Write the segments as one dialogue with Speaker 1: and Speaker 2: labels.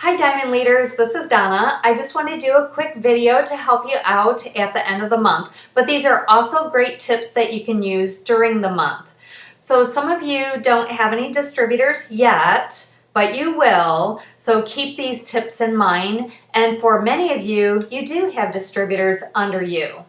Speaker 1: Hi Diamond Leaders, this is Donna. I just want to do a quick video to help you out at the end of the month, but these are also great tips that you can use during the month. So some of you don't have any distributors yet, but you will, so keep these tips in mind. And for many of you, you do have distributors under you.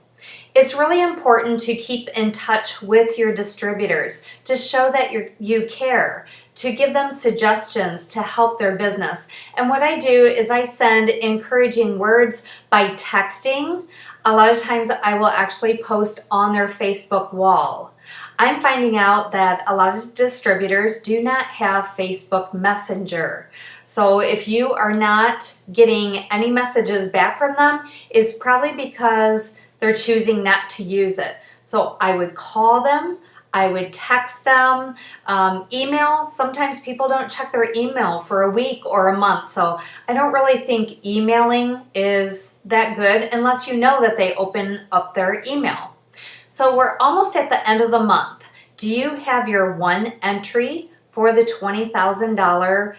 Speaker 1: It's really important to keep in touch with your distributors to show that you care, to give them suggestions to help their business. And what I do is I send encouraging words by texting. A lot of times I will actually post on their Facebook wall. I'm finding out that a lot of distributors do not have Facebook Messenger. So if you are not getting any messages back from them, it's probably because they're choosing not to use it. So I would call them, I would text them, email. Sometimes people don't check their email for a week or a month, so I don't really think emailing is that good unless you know that they open up their email. So we're almost at the end of the month. Do you have your one entry for the $20,000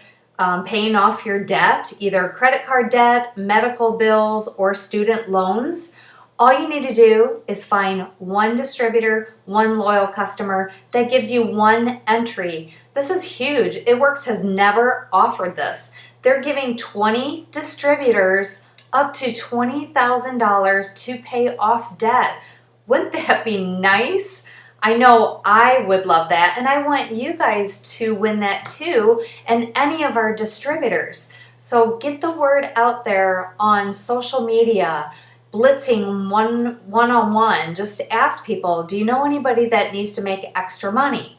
Speaker 1: paying off your debt, either credit card debt, medical bills, or student loans? All you need to do is find one distributor, one loyal customer that gives you one entry. This is huge. ItWorks has never offered this. They're giving 20 distributors up to $20,000 to pay off debt. Wouldn't that be nice? I know I would love that, and I want you guys to win that too, and any of our distributors. So get the word out there on social media, blitzing one-on-one. Just ask people, do you know anybody that needs to make extra money?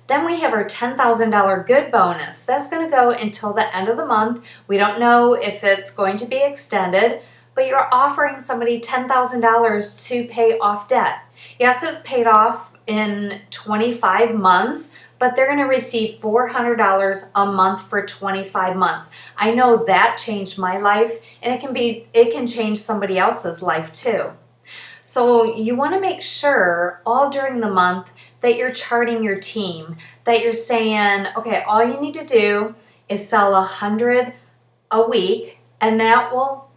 Speaker 1: Then we have our $10,000 good bonus. That's going to go until the end of the month. We don't know if it's going to be extended, but you're offering somebody $10,000 to pay off debt. Yes, it's paid off in 25 months, but they're going to receive $400 a month for 25 months. I know that changed my life, and it can change somebody else's life too. So you want to make sure all during the month that you're charting your team, that you're saying, okay, all you need to do is sell 100 a week, and that will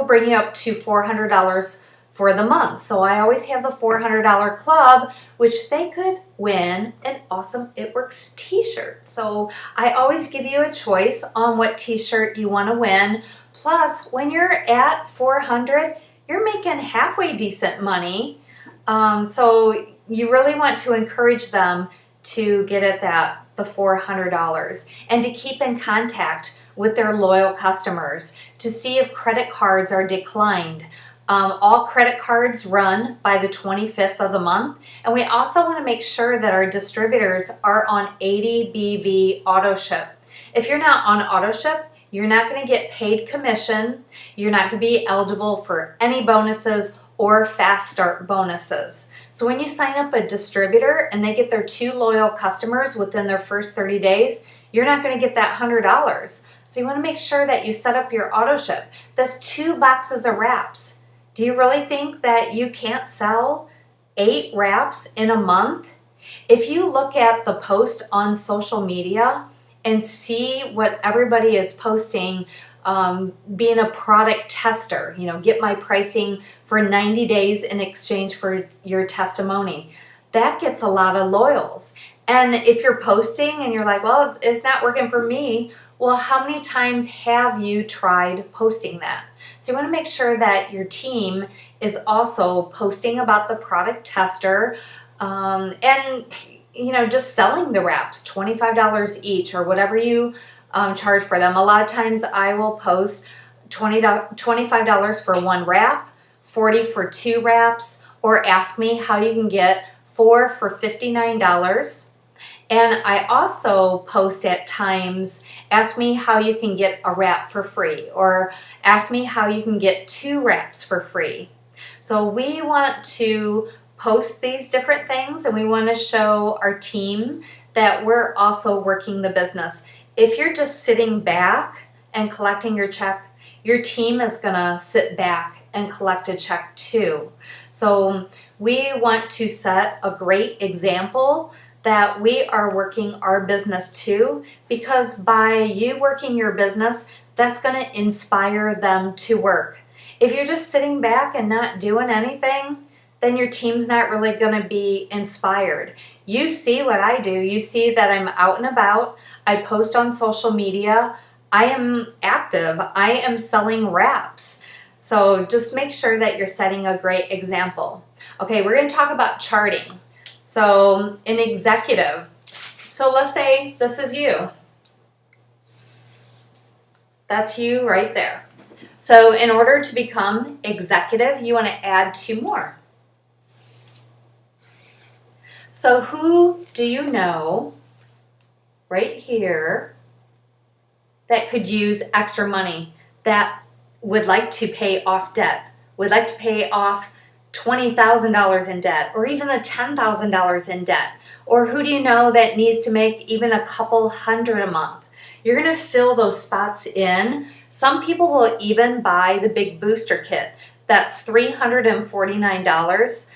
Speaker 1: bring you up to $400 for the month. So I always have the $400 club, which they could win an awesome ItWorks t-shirt. So I always give you a choice on what t-shirt you want to win. Plus, when you're at 400, you're making halfway decent money. So you really want to encourage them to get at the $400 and to keep in contact with their loyal customers to see if credit cards are declined. All credit cards run by the 25th of the month, and we also want to make sure that our distributors are on 80BV auto ship. If you're not on auto ship, you're not going to get paid commission, you're not going to be eligible for any bonuses or fast start bonuses. So when you sign up a distributor and they get their 2 loyal customers within their first 30 days, you're not going to get that $100. So you want to make sure that you set up your auto ship. That's 2 boxes of wraps. Do you really think that you can't sell 8 wraps in a month? If you look at the post on social media and see what everybody is posting, being a product tester, get my pricing for 90 days in exchange for your testimony, that gets a lot of loyals. And if you're posting and you're like, well, it's not working for me, well, how many times have you tried posting that? So you want to make sure that your team is also posting about the product tester and, just selling the wraps, $25 each or whatever you charge for them. A lot of times I will post $25 for 1 wrap, $40 for 2 wraps, or ask me how you can get 4 for $59. And I also post at times, ask me how you can get a wrap for free, or ask me how you can get 2 wraps for free. So we want to post these different things, and we want to show our team that we're also working the business. If you're just sitting back and collecting your check, your team is going to sit back and collect a check too. So we want to set a great example that we are working our business too, because by you working your business, that's going to inspire them to work. If you're just sitting back and not doing anything, then your team's not really going to be inspired. You see what I do. You see that I'm out and about. I post on social media. I am active. I am selling wraps. So just make sure that you're setting a great example. Okay, we're going to talk about charting. So an executive. So let's say this is you. That's you right there. So in order to become executive, you want to add 2 more. So who do you know right here that could use extra money, that would like to pay off debt, would like to pay off $20,000 in debt, or even the $10,000 in debt? Or who do you know that needs to make even a couple hundred a month? You're going to fill those spots in. Some people will even buy the big booster kit. That's $349.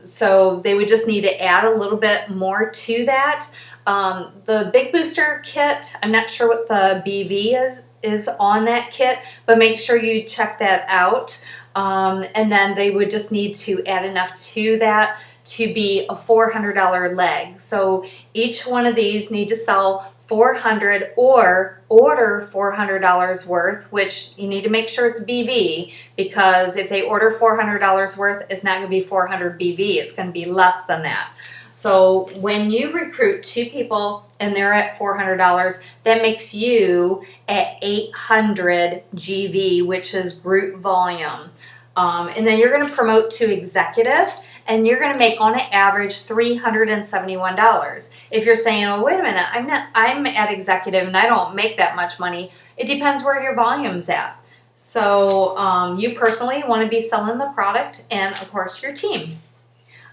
Speaker 1: So they would just need to add a little bit more to that. The big booster kit, I'm not sure what the BV is on that kit, but make sure you check that out. And then they would just need to add enough to that to be a $400 leg. So each one of these need to sell 400 or order $400 worth, which you need to make sure it's BV, because if they order $400 worth, it's not going to be 400 BV. It's going to be less than that. So when you recruit 2 people and they're at $400, that makes you at 800 GV, which is group volume. And then you're going to promote to executive, and you're going to make on an average $371. If you're saying, oh, wait a minute, I'm at executive and I don't make that much money, it depends where your volume's at. So you personally want to be selling the product and, of course, your team.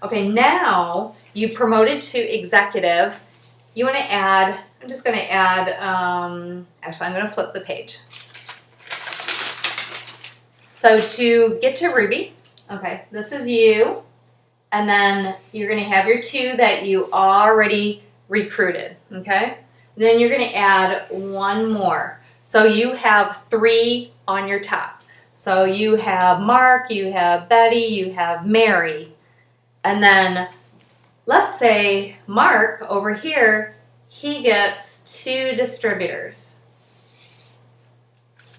Speaker 1: Okay, now you promoted to executive. You want to add, I'm just going to add, actually, I'm going to flip the page. So to get to Ruby, okay, this is you. And then you're going to have your 2 that you already recruited, okay? Then you're going to add 1 more. So you have 3 on your top. So you have Mark, you have Betty, you have Mary. And then let's say Mark over here, he gets 2 distributors.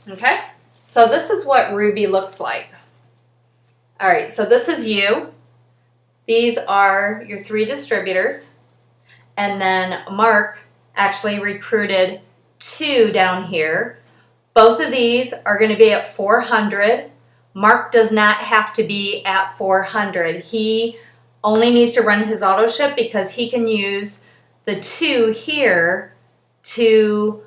Speaker 1: Okay? So this is what Ruby looks like. All right, so this is you. These are your 3 distributors. And then Mark actually recruited 2 down here. Both of these are going to be at 400. Mark does not have to be at 400. He only needs to run his auto ship because he can use the 2 here to,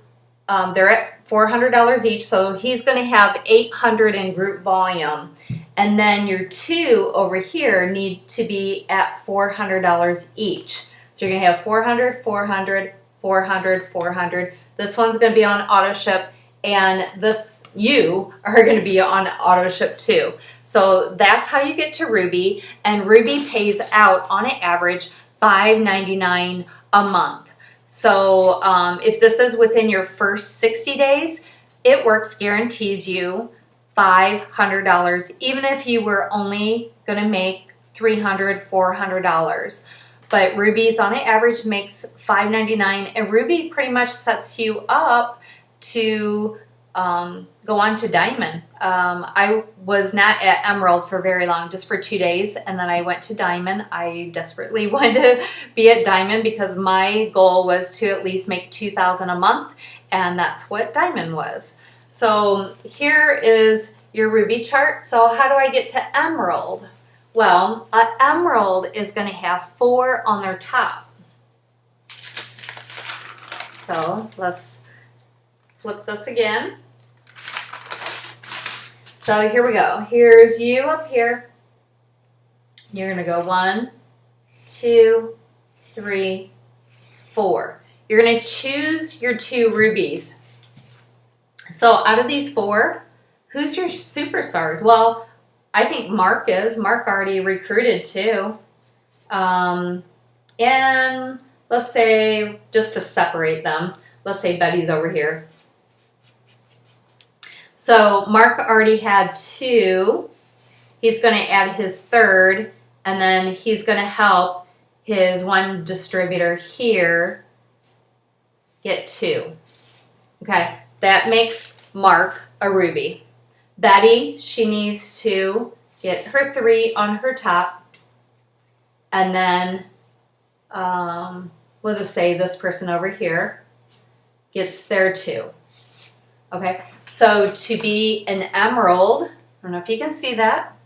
Speaker 1: they're at $400 each, so he's going to have 800 in group volume. And then your 2 over here need to be at $400 each. So you're going to have 400, 400, 400, 400. This one's going to be on auto ship, and you are going to be on auto ship too. So that's how you get to Ruby, and Ruby pays out on an average $5.99 a month. So if this is within your first 60 days, ItWorks guarantees you $500, even if you were only going to make $300, $400. But Ruby's on an average makes $5.99, and Ruby pretty much sets you up to go on to Diamond. I was not at Emerald for very long, just for 2 days, and then I went to Diamond. I desperately wanted to be at Diamond because my goal was to at least make $2,000 a month, and that's what Diamond was. So here is your Ruby chart. So how do I get to Emerald? Well, Emerald is going to have 4 on their top. So let's flip this again. So here we go. Here's you up here. You're going to go 1, 2, 3, 4. You're going to choose your 2 rubies. So out of these 4, who's your superstars? Well, I think Mark is. Mark already recruited 2. And let's say, just to separate them, let's say Betty's over here. So Mark already had 2. He's going to add his 3rd, and then he's going to help his 1 distributor here get 2. Okay, that makes Mark a ruby. Betty, she needs to get her 3 on her top, and then we'll just say this person over here gets their 2. Okay, so to be an emerald, I don't know if you can see that.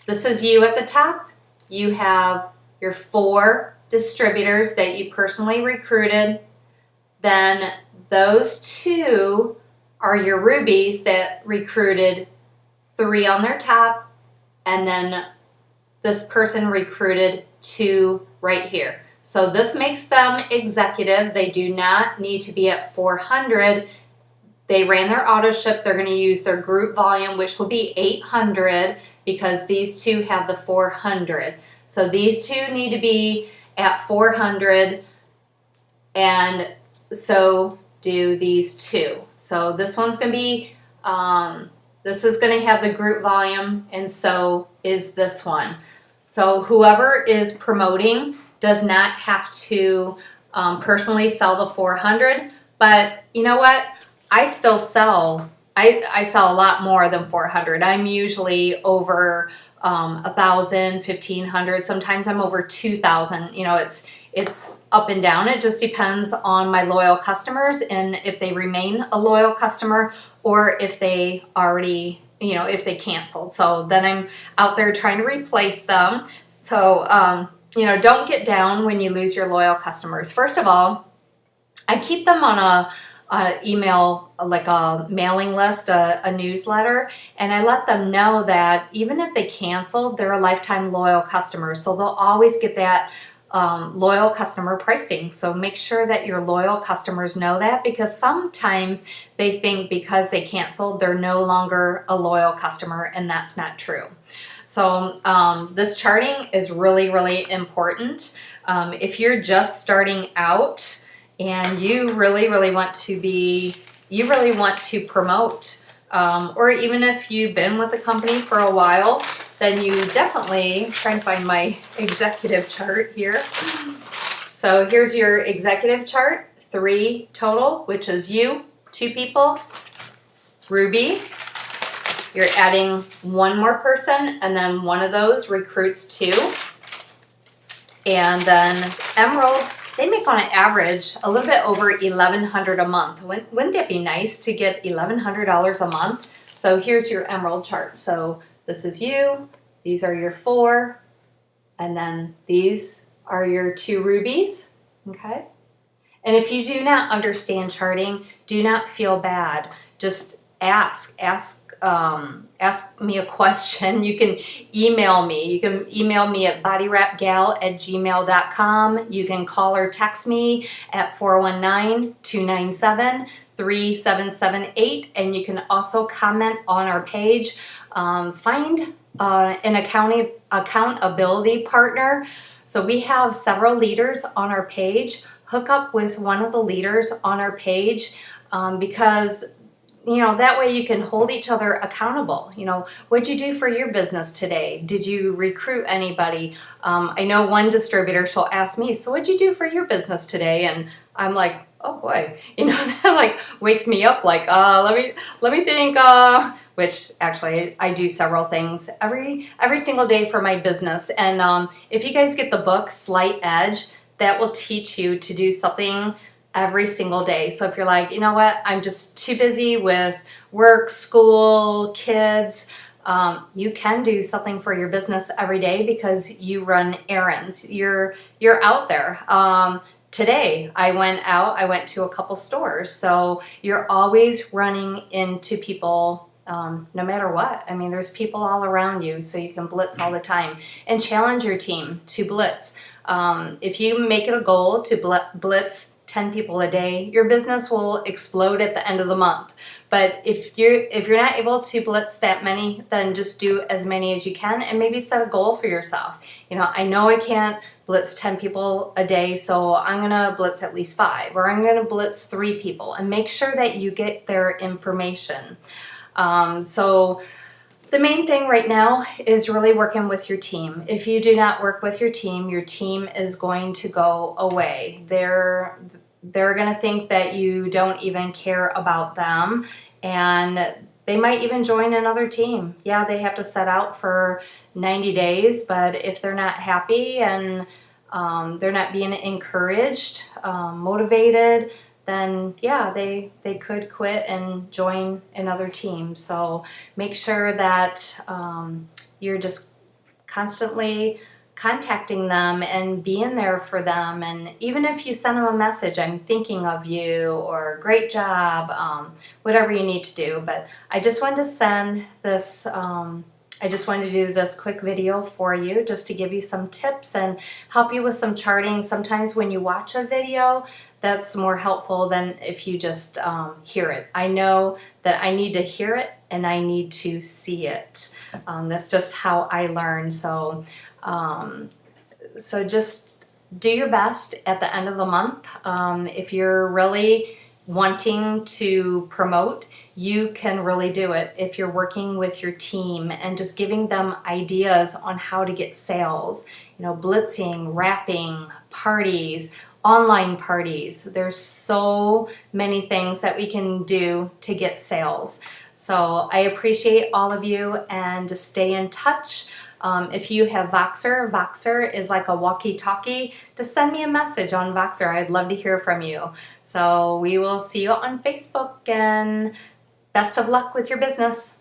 Speaker 1: This is you at the top. You have your 4 distributors that you personally recruited. Then those 2 are your rubies that recruited 3 on their top, and then this person recruited 2 right here. So this makes them executive. They do not need to be at 400. They ran their auto ship. They're going to use their group volume, which will be 800, because these 2 have the 400. So these 2 need to be at 400, and so do these 2. So this one's going to be, this is going to have the group volume, and so is this one. So whoever is promoting does not have to personally sell the 400, but you know what? I still sell, I sell a lot more than 400. I'm usually over 1,000, 1,500. Sometimes I'm over 2,000. You know, it's up and down. It just depends on my loyal customers and if they remain a loyal customer or if they already, you know, if they canceled. So then I'm out there trying to replace them. So, you know, don't get down when you lose your loyal customers. First of all, I keep them on a email, like a mailing list, a newsletter, and I let them know that even if they canceled, they're a lifetime loyal customer. So they'll always get that loyal customer pricing. So make sure that your loyal customers know that, because sometimes they think because they canceled, they're no longer a loyal customer, and that's not true. So this charting is really, really important. If you're just starting out and you really, really want to be, you really want to promote, or even if you've been with the company for a while, then you definitely, try and find my executive chart here. So here's your executive chart, 3 total, which is you, 2 people, Ruby. You're adding 1 more person, and then one of those recruits 2. And then emeralds, they make on an average a little bit over $1,100 a month. Wouldn't that be nice to get $1,100 a month? So here's your emerald chart. So this is you, these are your 4, and then these are your 2 rubies, okay? And if you do not understand charting, do not feel bad. Just ask me a question. You can email me. You can email me at bodywrapgal@gmail.com. You can call or text me at 419-297-3778. And you can also comment on our page. Find an accountability partner. So we have several leaders on our page. Hook up with one of the leaders on our page, because you know, that way you can hold each other accountable. You know, what'd you do for your business today? Did you recruit anybody? I know one distributor, she'll ask me, so what'd you do for your business today? And I'm like, oh boy, you know, that like wakes me up like, let me think, which actually I do several things every single day for my business. And if you guys get the book, Slight Edge, that will teach you to do something every single day. So if you're like, you know what, I'm just too busy with work, school, kids, you can do something for your business every day because you run errands. You're out there. Today I went to a couple stores. So you're always running into people, no matter what. I mean, there's people all around you, so you can blitz all the time and challenge your team to blitz. If you make it a goal to blitz 10 people a day, your business will explode at the end of the month. But if you're not able to blitz that many, then just do as many as you can and maybe set a goal for yourself. I know I can't blitz 10 people a day, so I'm gonna blitz at least 5, or I'm gonna blitz 3 people, and make sure that you get their information. So the main thing right now is really working with your team. If you do not work with your team is going to go away. They're going to think that you don't even care about them, and they might even join another team. Yeah, they have to set out for 90 days, but if they're not happy and they're not being encouraged, motivated, then yeah, they could quit and join another team. So make sure that you're just constantly contacting them and being there for them. And even if you send them a message, I'm thinking of you, or great job, whatever you need to do. But I just wanted to send this I just wanted to do this quick video for you just to give you some tips and help you with some charting. Sometimes when you watch a video, that's more helpful than if you just hear it. I know that I need to hear it and I need to see it. That's just how I learn. So just do your best at the end of the month. If you're really wanting to promote, you can really do it if you're working with your team and just giving them ideas on how to get sales. Blitzing, wrapping, parties, online parties. There's so many things that we can do to get sales. So I appreciate all of you, and just stay in touch. If you have Voxer is like a walkie-talkie. Just send me a message on Voxer. I'd love to hear from you. So we will see you on Facebook, and best of luck with your business.